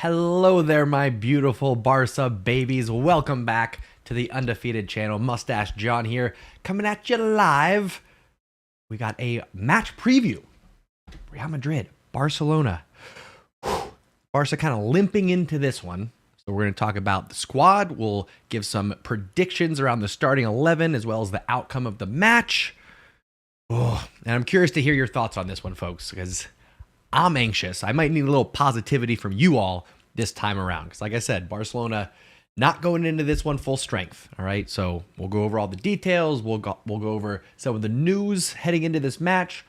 Hello there, my beautiful Barca babies. Welcome back to the Undefeated channel. Mustache John here, coming at you live. We got a match preview. Real Madrid, Barcelona. Barca kind of limping into this one. So we're going to talk about the squad. We'll give some predictions around the starting 11 as well as the outcome of the match. Oh, and I'm curious to hear your thoughts on this one, folks, because I'm anxious. I might need a little positivity from you all this time around. Because like I said, Barcelona not going into this one full strength. All right, so we'll go over all the details. We'll go over some of the news heading into this match.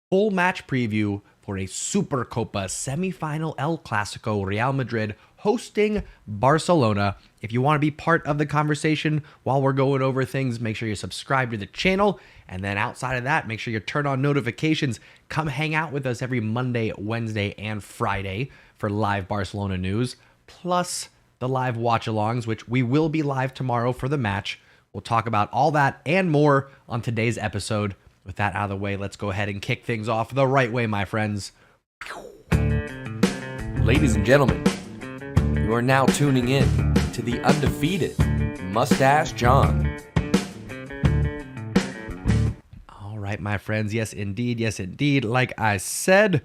Full match preview for a Super Copa semifinal El Clasico. Real Madrid hosting Barcelona. If you want to be part of the conversation while we're going over things, make sure you subscribe to the channel. And then outside of that, make sure you turn on notifications. Come hang out with us every Monday, Wednesday, and Friday for live Barcelona news, plus the live watch-alongs, which we will be live tomorrow for the match. We'll talk about all that and more on today's episode. With that out of the way, let's go ahead and kick things off the right way, my friends. Ladies and gentlemen, you are now tuning in to the Undefeated Mustache John. All right, my friends. Yes, indeed. Yes, indeed. Like I said,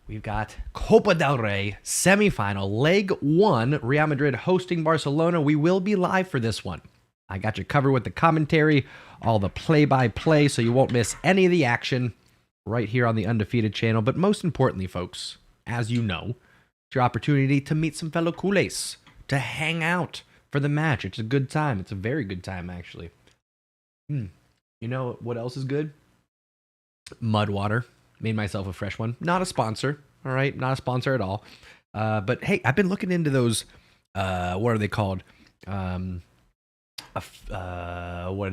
we've got Copa del Rey semifinal, leg 1, Real Madrid hosting Barcelona. We will be live for this one. I got you covered with the commentary, all the play-by-play, so you won't miss any of the action right here on the Undefeated channel. But most importantly, folks, as you know, it's your opportunity to meet some fellow culés, to hang out for the match. It's a good time. It's a very good time, actually. You know what else is good? Mud water. Made myself a fresh one. Not a sponsor, all right? Not a sponsor at all. But hey, I've been looking into those, what are they called? What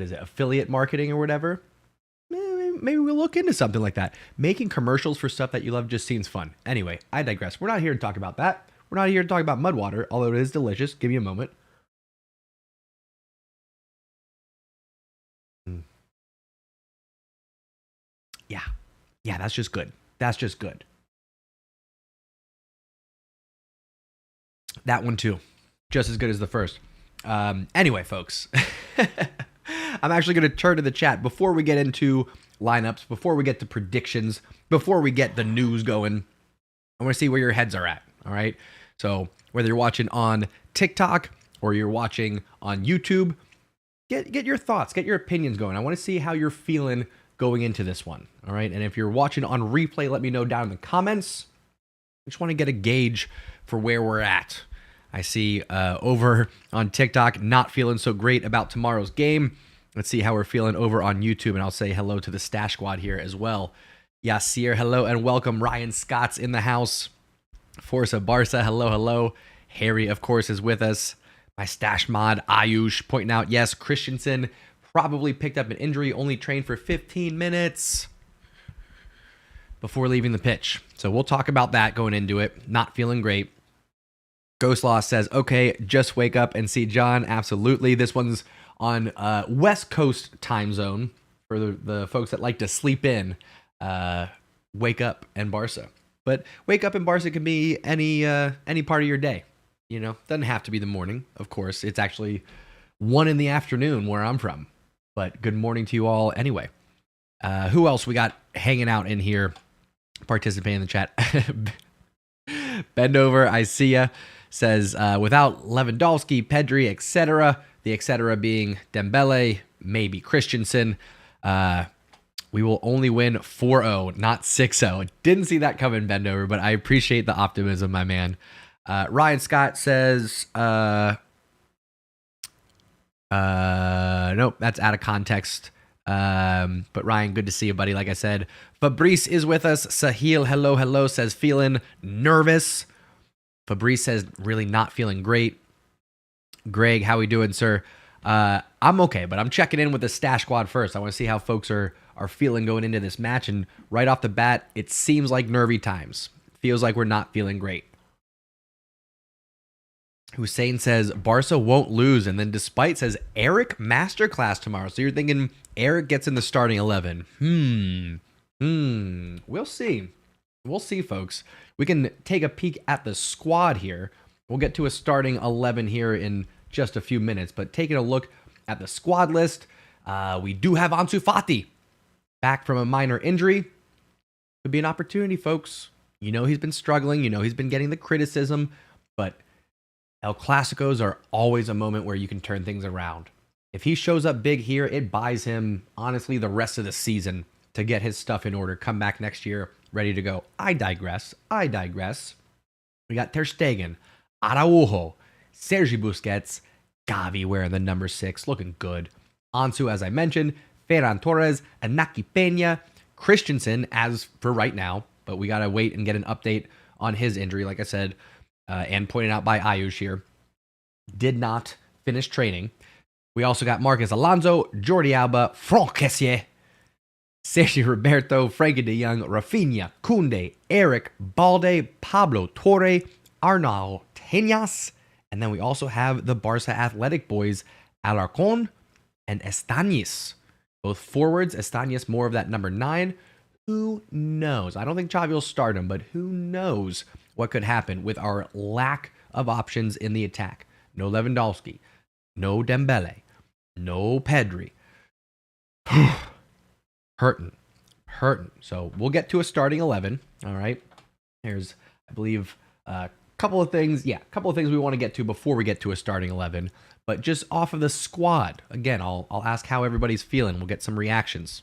is it? Affiliate marketing or whatever? Maybe we'll look into something like that. Making commercials for stuff that you love just seems fun. Anyway, I digress. We're not here to talk about that. We're not here to talk about mud water, although it is delicious. Give me a moment. Yeah, that's just good. That's just good. That one too. Just as good as the first. Anyway, folks, I'm actually going to turn to the chat before we get into lineups, before we get to predictions, before we get the news going. I want to see where your heads are at, all right? So whether you're watching on TikTok or you're watching on YouTube, get your thoughts, get your opinions going. I want to see how you're feeling going into this one, all right? And if you're watching on replay, let me know down in the comments. I just want to get a gauge for where we're at. I see over on TikTok, not feeling so great about tomorrow's game. Let's see how we're feeling over on YouTube, and I'll say hello to the Stash Squad here as well. Yasir, hello and welcome. Ryan Scott's in the house. Forza Barca, hello, hello. Harry, of course, is with us. My Stash mod, Ayush, pointing out, yes, Christensen probably picked up an injury, only trained for 15 minutes before leaving the pitch. So we'll talk about that going into it. Not feeling great. Ghost Law says, okay, just wake up and see John. Absolutely. This one's on West Coast time zone for the folks that like to sleep in. Wake up and Barca. But wake up and Barca can be any part of your day. You know, doesn't have to be the morning, of course. It's actually 1 in the afternoon where I'm from. But good morning to you all anyway. Who else we got hanging out in here, participating in the chat? Bend over, I see ya. Says, without Lewandowski, Pedri, etc., the etc. being Dembele, maybe Christensen, we will only win 4-0, not 6-0. Didn't see that coming, Bend over, but I appreciate the optimism, my man. Ryan Scott says, nope, that's out of context. But Ryan, good to see you, buddy. Like I said, Fabrice is with us. Sahil, hello, hello, says feeling nervous. Fabrice says really not feeling great. Greg, how we doing, sir? I'm okay, but I'm checking in with the Stash Squad first. I want to see how folks are feeling going into this match. And right off the bat, it seems like nervy times. Feels like we're not feeling great. Hussein says Barca won't lose, and then Despite says Eric masterclass tomorrow. So you're thinking Eric gets in the starting 11. We'll see. We'll see, folks. We can take a peek at the squad here. We'll get to a starting 11 here in just a few minutes, but taking a look at the squad list, we do have Ansu Fati back from a minor injury. Could be an opportunity, folks. You know he's been struggling. You know he's been getting the criticism, but El Clasicos are always a moment where you can turn things around. If he shows up big here, it buys him, honestly, the rest of the season to get his stuff in order, come back next year, ready to go. I digress. We got Ter Stegen, Araujo, Sergi Busquets, Gavi wearing the number 6, looking good. Ansu, as I mentioned, Ferran Torres, Inaki Peña, Christensen, as for right now, but we got to wait and get an update on his injury, like I said, and pointed out by Ayush here. Did not finish training. We also got Marcus Alonso, Jordi Alba, Franck Kessié, Sergio Roberto, Frankie de Jong, Raphinha, Koundé, Eric, Balde, Pablo Torre, Arnau Tenas, and then we also have the Barca Athletic boys, Alarcon and Estanis. Both forwards, Estanis more of that number 9. Who knows? I don't think Xavi will start him, but who knows what could happen with our lack of options in the attack. No Lewandowski, no Dembele, no Pedri. Hurting. So we'll get to a starting 11. All right. There's, I believe, a couple of things we want to get to before we get to a starting 11. But just off of the squad, again, I'll ask how everybody's feeling. We'll get some reactions.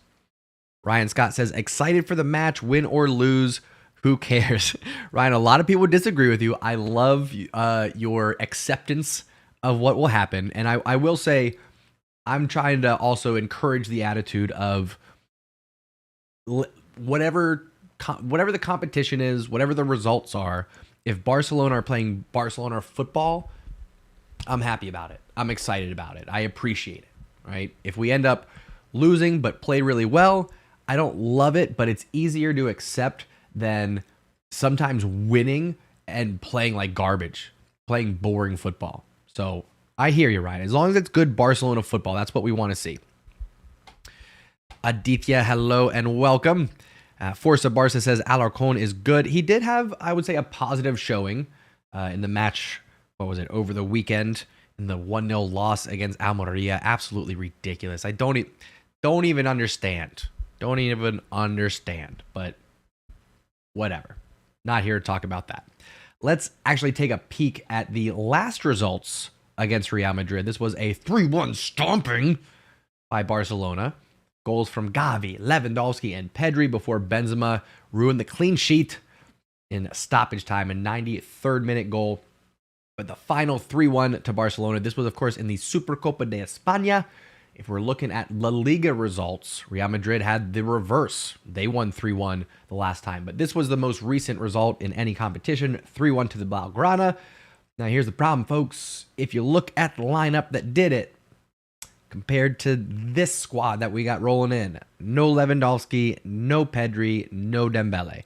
Ryan Scott says, excited for the match, win or lose. Who cares? Ryan, a lot of people disagree with you. I love your acceptance of what will happen. And I will say, I'm trying to also encourage the attitude of whatever the competition is, whatever the results are, if Barcelona are playing Barcelona football, I'm happy about it. I'm excited about it. I appreciate it, right? If we end up losing but play really well, I don't love it, but it's easier to accept than sometimes winning and playing like garbage, playing boring football. So I hear you, Ryan. As long as it's good Barcelona football, that's what we want to see. Aditya, hello and welcome. Forza Barca says Alarcon is good. He did have, I would say, a positive showing in the match, over the weekend, in the 1-0 loss against Almeria. Absolutely ridiculous. I don't even understand. But whatever. Not here to talk about that. Let's actually take a peek at the last results against Real Madrid. This was a 3-1 stomping by Barcelona. Goals from Gavi, Lewandowski, and Pedri before Benzema ruined the clean sheet in stoppage time, a 93rd minute goal. But the final 3-1 to Barcelona. This was, of course, in the Supercopa de España. If we're looking at La Liga results, Real Madrid had the reverse. They won 3-1 the last time. But this was the most recent result in any competition, 3-1 to the Blaugrana. Now, here's the problem, folks. If you look at the lineup that did it, compared to this squad that we got rolling in, no Lewandowski, no Pedri, no Dembele.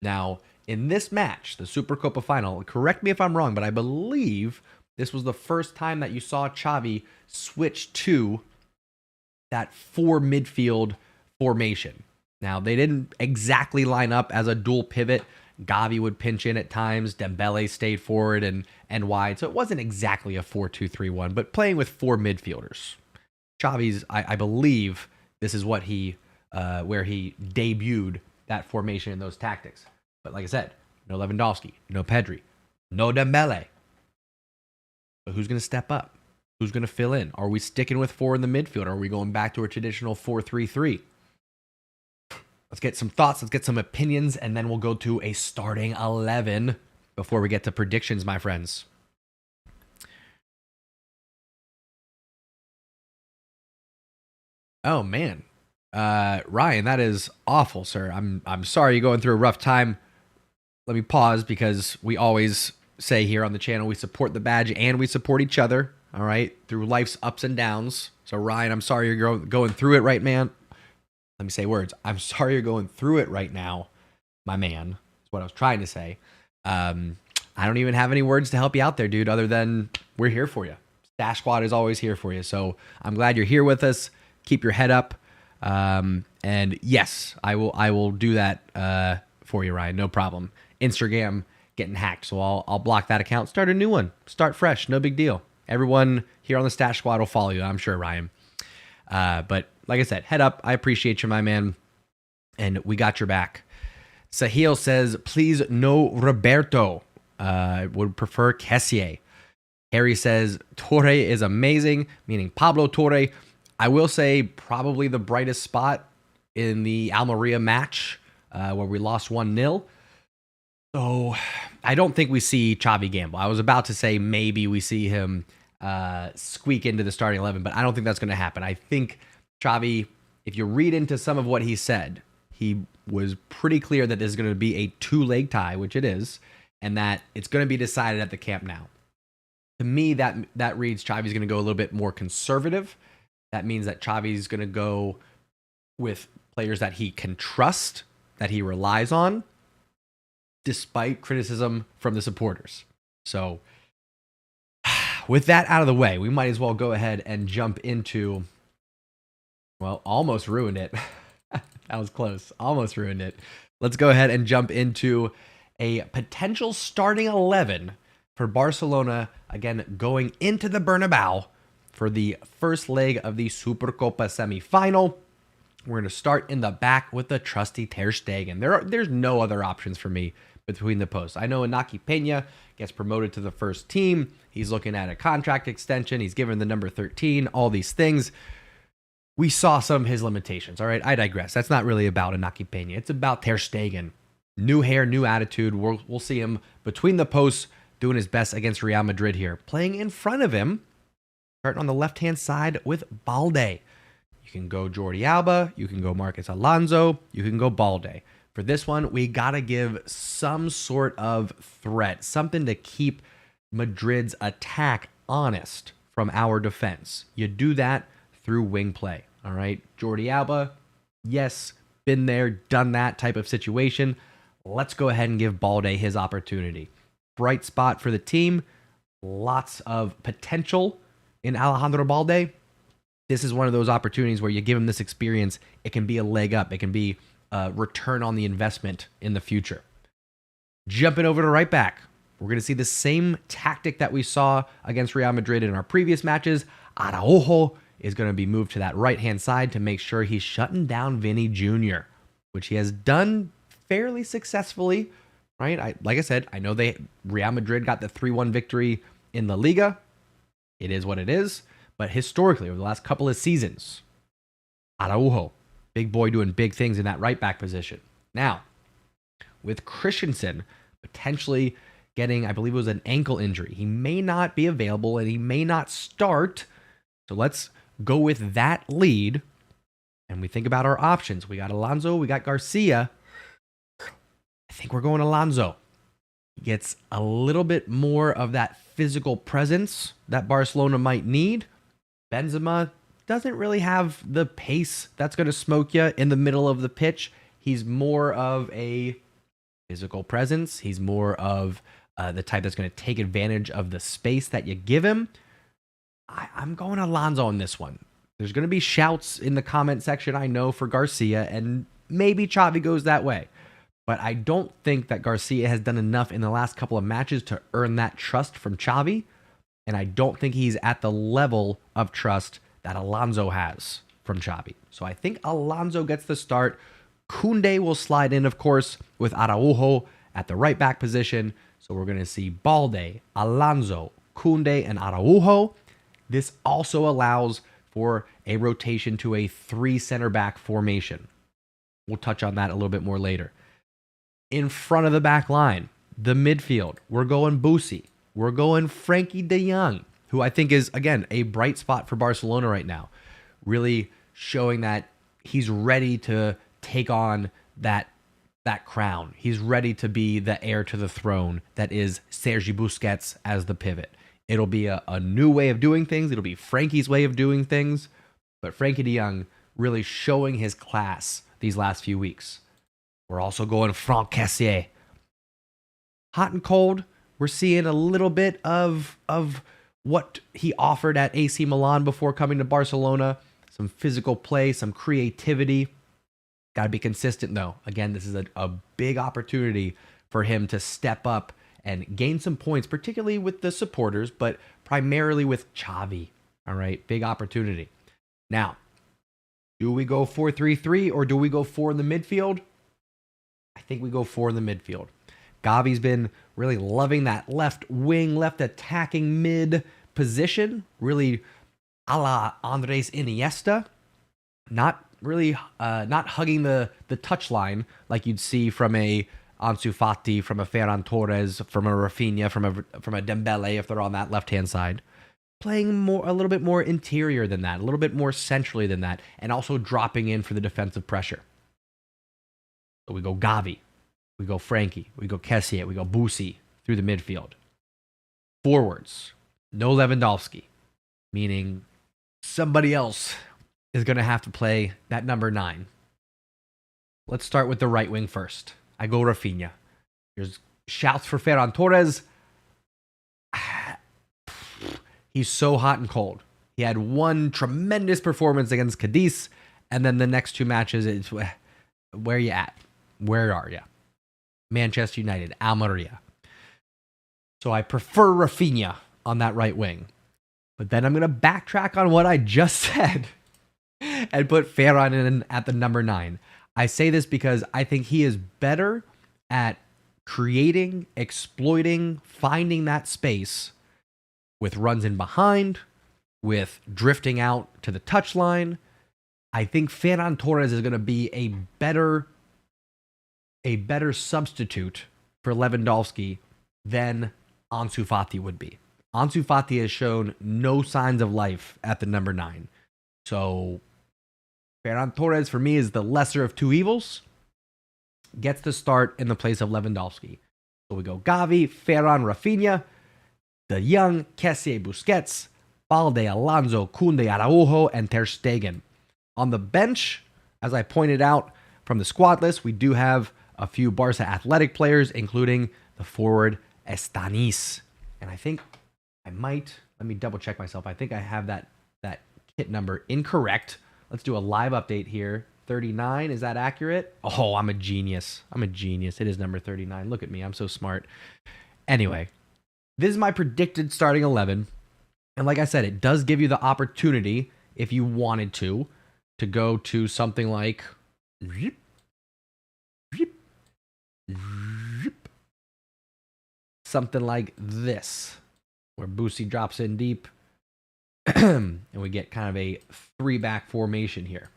Now, in this match, the Supercopa final, correct me if I'm wrong, but I believe this was the first time that you saw Xavi switch to that 4 midfield formation. Now, they didn't exactly line up as a dual pivot. Gavi would pinch in at times. Dembele stayed forward and wide. So it wasn't exactly a 4-2-3-1, but playing with 4 midfielders. Xavi's, I believe, this is what where he debuted that formation and those tactics. But like I said, no Lewandowski, no Pedri, no Dembele. But who's going to step up? Who's going to fill in? Are we sticking with 4 in the midfield? Or are we going back to a traditional 4-3-3? Let's get some thoughts. Let's get some opinions. And then we'll go to a starting 11 before we get to predictions, my friends. Oh, man. Ryan, that is awful, sir. I'm sorry you're going through a rough time. Let me pause because we always say here on the channel we support the badge and we support each other, all right, through life's ups and downs. So, Ryan, I'm sorry you're going through it right, man. Let me say words. I'm sorry you're going through it right now, my man. That's what I was trying to say. I don't even have any words to help you out there, dude, other than we're here for you. Stash Squad is always here for you. So I'm glad you're here with us. Keep your head up. And yes, I will do that for you, Ryan. No problem. Instagram getting hacked, so I'll block that account. Start a new one. Start fresh. No big deal. Everyone here on the Stash Squad will follow you, I'm sure, Ryan. But like I said, head up. I appreciate you, my man. And we got your back. Sahil says, please no Roberto. Would prefer Kessié. Harry says, Torre is amazing, meaning Pablo Torre. I will say probably the brightest spot in the Almeria match where we lost 1-0. So I don't think we see Xavi gamble. I was about to say maybe we see him squeak into the starting 11, but I don't think that's going to happen. I think Xavi, if you read into some of what he said, he was pretty clear that this is going to be a 2-leg tie, which it is, and that it's going to be decided at the Camp Nou. To me, that reads Xavi's going to go a little bit more conservative. That means that Xavi's going to go with players that he can trust, that he relies on, despite criticism from the supporters. So, with that out of the way, we might as well go ahead and jump into, well, almost ruined it. That was close. Almost ruined it. Let's go ahead and jump into a potential starting 11 for Barcelona, again, going into the Bernabeu for the first leg of the Supercopa semifinal. We're going to start in the back with the trusty Ter Stegen. There's no other options for me between the posts. I know Inaki Peña gets promoted to the first team. He's looking at a contract extension. He's given the number 13, all these things. We saw some of his limitations. All right, I digress. That's not really about Inaki Peña. It's about Ter Stegen. New hair, new attitude. We'll see him between the posts doing his best against Real Madrid here. Playing in front of him, starting on the left-hand side with Balde. You can go Jordi Alba. You can go Marcos Alonso. You can go Balde. For this one, we got to give some sort of threat, something to keep Madrid's attack honest from our defense. You do that through wing play. All right, Jordi Alba, yes, been there, done that type of situation. Let's go ahead and give Balde his opportunity. Bright spot for the team. Lots of potential in Alejandro Balde. This is one of those opportunities where you give him this experience. It can be a leg up. It can be a return on the investment in the future. Jumping over to right back. We're going to see the same tactic that we saw against Real Madrid in our previous matches. Araujo is going to be moved to that right-hand side to make sure he's shutting down Vinny Jr., which he has done fairly successfully, right? Like I said, I know Real Madrid got the 3-1 victory in La Liga. It is what it is. But historically, over the last couple of seasons, Araujo, big boy doing big things in that right-back position. Now, with Christensen potentially getting, I believe it was an ankle injury, he may not be available and he may not start. So let's go with that lead, and we think about our options. We got Alonso, we got Garcia. I think we're going Alonso. He gets a little bit more of that physical presence that Barcelona might need. Benzema doesn't really have the pace that's going to smoke you in the middle of the pitch. He's more of a physical presence. He's more of the type that's going to take advantage of the space that you give him. I'm going Alonso on this one. There's going to be shouts in the comment section, I know, for Garcia, and maybe Xavi goes that way. But I don't think that Garcia has done enough in the last couple of matches to earn that trust from Xavi, and I don't think he's at the level of trust that Alonso has from Xavi. So I think Alonso gets the start. Koundé will slide in, of course, with Araujo at the right back position. So we're going to see Balde, Alonso, Koundé, and Araujo. This also allows for a rotation to a 3 center back formation. We'll touch on that a little bit more later. In front of the back line, the midfield, we're going Busi. We're going Frankie de Jong, who I think is, again, a bright spot for Barcelona right now. Really showing that he's ready to take on that crown. He's ready to be the heir to the throne that is Sergi Busquets as the pivot. It'll be a new way of doing things. It'll be Frankie's way of doing things. But Frankie de Jong really showing his class these last few weeks. We're also going Franck Kessié. Hot and cold, we're seeing a little bit of what he offered at AC Milan before coming to Barcelona. Some physical play, some creativity. Got to be consistent, though. Again, this is a big opportunity for him to step up and gain some points, particularly with the supporters, but primarily with Xavi. All right, big opportunity. Now, do we go 4-3-3 or do we go 4 in the midfield? I think we go 4 in the midfield. Gavi's been really loving that left wing, left attacking mid position, really a la Andres Iniesta. Not really, not hugging the touchline like you'd see from a Ansu Fati, from a Ferran Torres, from a Raphinha, from a Dembele if they're on that left-hand side. Playing a little bit more interior than that, a little bit more centrally than that, and also dropping in for the defensive pressure. So we go Gavi, we go Frankie, we go Kessie, we go Busi through the midfield. Forwards, no Lewandowski, meaning somebody else is going to have to play that number 9. Let's start with the right wing first. I go Raphinha. There's shouts for Ferran Torres. He's so hot and cold. He had one tremendous performance against Cadiz, and then the next 2 matches, it's where you at? Where are you? Manchester United, Almeria. So I prefer Raphinha on that right wing. But then I'm going to backtrack on what I just said and put Ferran in at the number 9. I say this because I think he is better at creating, exploiting, finding that space with runs in behind, with drifting out to the touchline. I think Ferran Torres is going to be a better substitute for Lewandowski than Ansu Fati would be. Ansu Fati has shown no signs of life at the number 9. So Ferran Torres, for me, is the lesser of 2 evils. Gets the start in the place of Lewandowski. So we go Gavi, Ferran, Raphinha, De Jong, Kessie, Busquets, Balde, Alonso, Koundé, Araujo, and Ter Stegen. On the bench, as I pointed out from the squad list, we do have a few Barca Athletic players, including the forward Estanis. And I think I might, let me double check myself. I think I have that kit number incorrect. Let's do a live update here. 39, is that accurate? Oh, I'm a genius. It is number 39. Look at me, I'm so smart. Anyway, this is my predicted starting 11. And like I said, it does give you the opportunity, if you wanted to go to something like something like this, where Busi drops in deep, and we get kind of a 3-back formation here.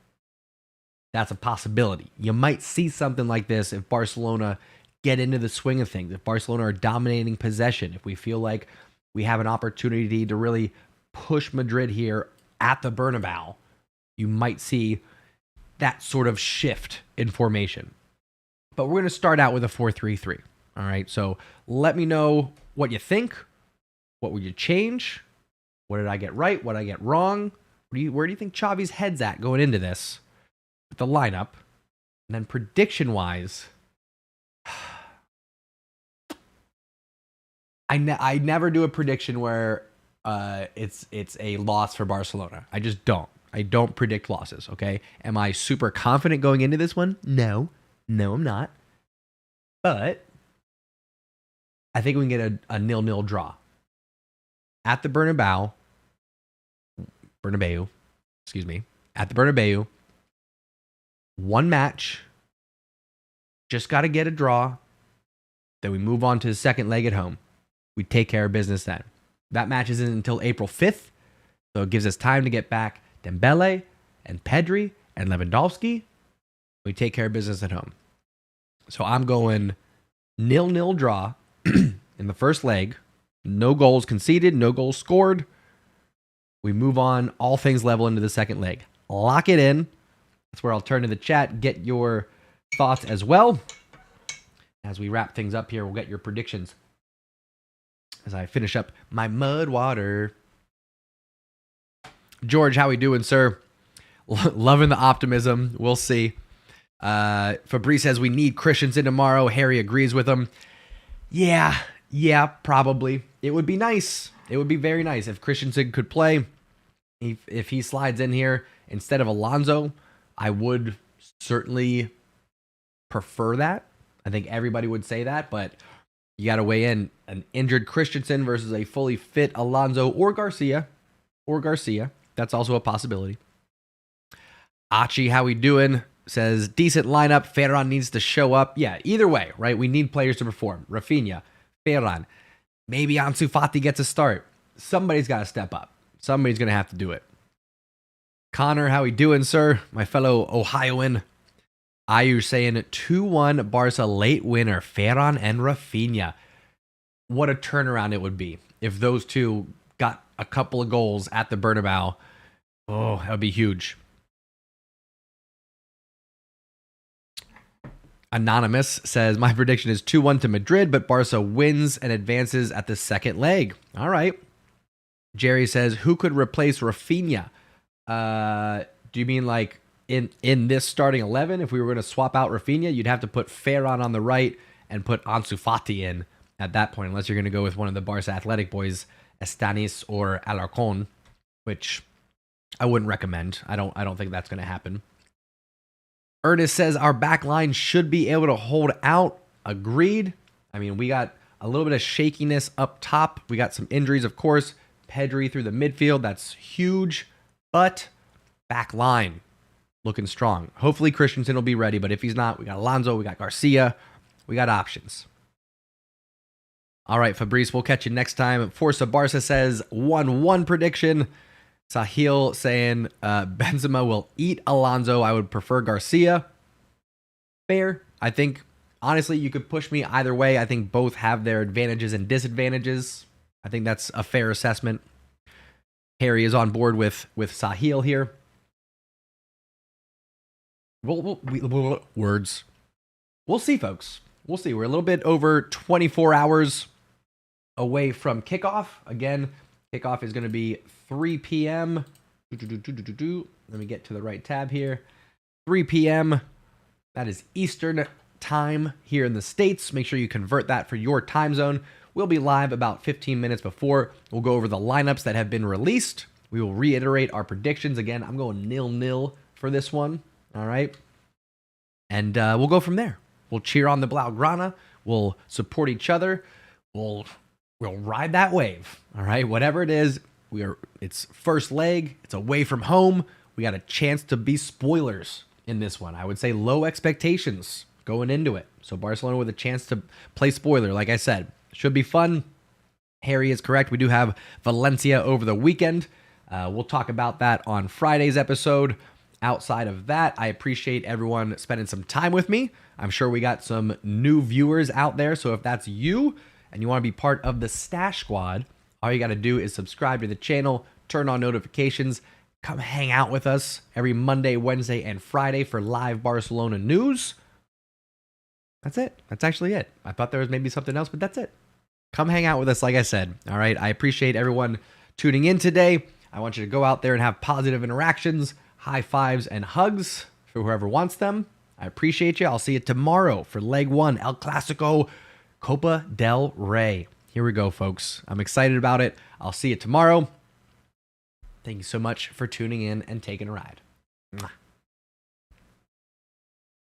That's a possibility. You might see something like this if Barcelona get into the swing of things, if Barcelona are dominating possession, if we feel like we have an opportunity to really push Madrid here at the Bernabeu, you might see that sort of shift in formation. But we're going to start out with a 4-3-3. All right, so let me know what you think. What would you change? What did I get right? What did I get wrong? Where do you think Xavi's head's at going into this with the lineup? And then prediction-wise, I never do a prediction where it's a loss for Barcelona. I just don't. I don't predict losses, okay? Am I super confident going into this one? No. No, I'm not. But I think we can get a 0-0 draw. At the Bernabeu, at the Bernabeu, 1 match, just got to get a draw, then we move on to the second leg at home. We take care of business then. That match isn't until April 5th, so it gives us time to get back Dembele and Pedri and Lewandowski. We take care of business at home. So I'm going 0-0 draw in the first leg. No goals conceded, no goals scored. We move on, all things level into the second leg. Lock it in. That's where I'll turn to the chat, get your thoughts as well. As we wrap things up here, we'll get your predictions as I finish up my mud water. George, how we doing, sir? Loving the optimism. We'll see. Fabrice says we need Christensen tomorrow. Harry agrees with him. Yeah, probably. It would be nice. It would be very nice if Christensen could play. If he slides in here instead of Alonso, I would certainly prefer that. I think everybody would say that, but you got to weigh in an injured Christensen versus a fully fit Alonso or Garcia. That's also a possibility. Achi, how we doing? Says, decent lineup. Ferran needs to show up. Yeah, either way, right? We need players to perform. Raphinha, Ferran. Maybe Ansu Fati gets a start. Somebody's got to step up. Somebody's going to have to do it. Connor, how we doing, sir? My fellow Ohioan. Ayu saying 2-1 Barca late winner. Ferran and Raphinha. What a turnaround it would be if those two got a couple of goals at the Bernabeu. Oh, that would be huge. Anonymous says, my prediction is 2-1 to Madrid, but Barca wins and advances at the second leg. All right. Jerry says, who could replace Raphinha? Do you mean like in this starting 11? If we were going to swap out Raphinha, you'd have to put Ferran on the right and put Ansu Fati in at that point, unless you're going to go with one of the Barca Athletic boys, Estanis or Alarcon, which I wouldn't recommend. I don't think that's going to happen. Ernest says our back line should be able to hold out. Agreed. I mean, we got a little bit of shakiness up top. We got some injuries, of course. Pedri through the midfield. That's huge. But back line looking strong. Hopefully Christensen will be ready, but if he's not, we got Alonso, we got Garcia. We got options. All right, Fabrice, we'll catch you next time. Forza Barca says 1-1 prediction. Sahil saying Benzema will eat Alonso. I would prefer Garcia. Fair. I think, honestly, you could push me either way. I think both have their advantages and disadvantages. I think that's a fair assessment. Harry is on board with Sahil here. Words. We'll see, folks. We'll see. We're a little bit over 24 hours away from kickoff. Again, kickoff is going to be 3 p.m. Let me get to the right tab here. 3 p.m. That is Eastern time here in the States. Make sure you convert that for your time zone. We'll be live about 15 minutes before. We'll go over the lineups that have been released. We will reiterate our predictions. Again, I'm going 0-0 for this one. All right. And we'll go from there. We'll cheer on the Blaugrana. We'll support each other. We'll ride that wave. All right. Whatever it is, it's first leg. It's away from home. We got a chance to be spoilers in this one. I would say low expectations going into it. So Barcelona with a chance to play spoiler, like I said. Should be fun. Harry is correct. We do have Valencia over the weekend. We'll talk about that on Friday's episode. Outside of that, I appreciate everyone spending some time with me. I'm sure we got some new viewers out there. So if that's you and you want to be part of the Stash Squad, all you got to do is subscribe to the channel, turn on notifications, come hang out with us every Monday, Wednesday, and Friday for live Barcelona news. That's it. That's actually it. I thought there was maybe something else, but that's it. Come hang out with us, like I said. All right. I appreciate everyone tuning in today. I want you to go out there and have positive interactions, high fives, and hugs for whoever wants them. I appreciate you. I'll see you tomorrow for leg 1, El Clasico, Copa del Rey. Here we go, folks. I'm excited about it. I'll see you tomorrow. Thank you so much for tuning in and taking a ride. Mwah.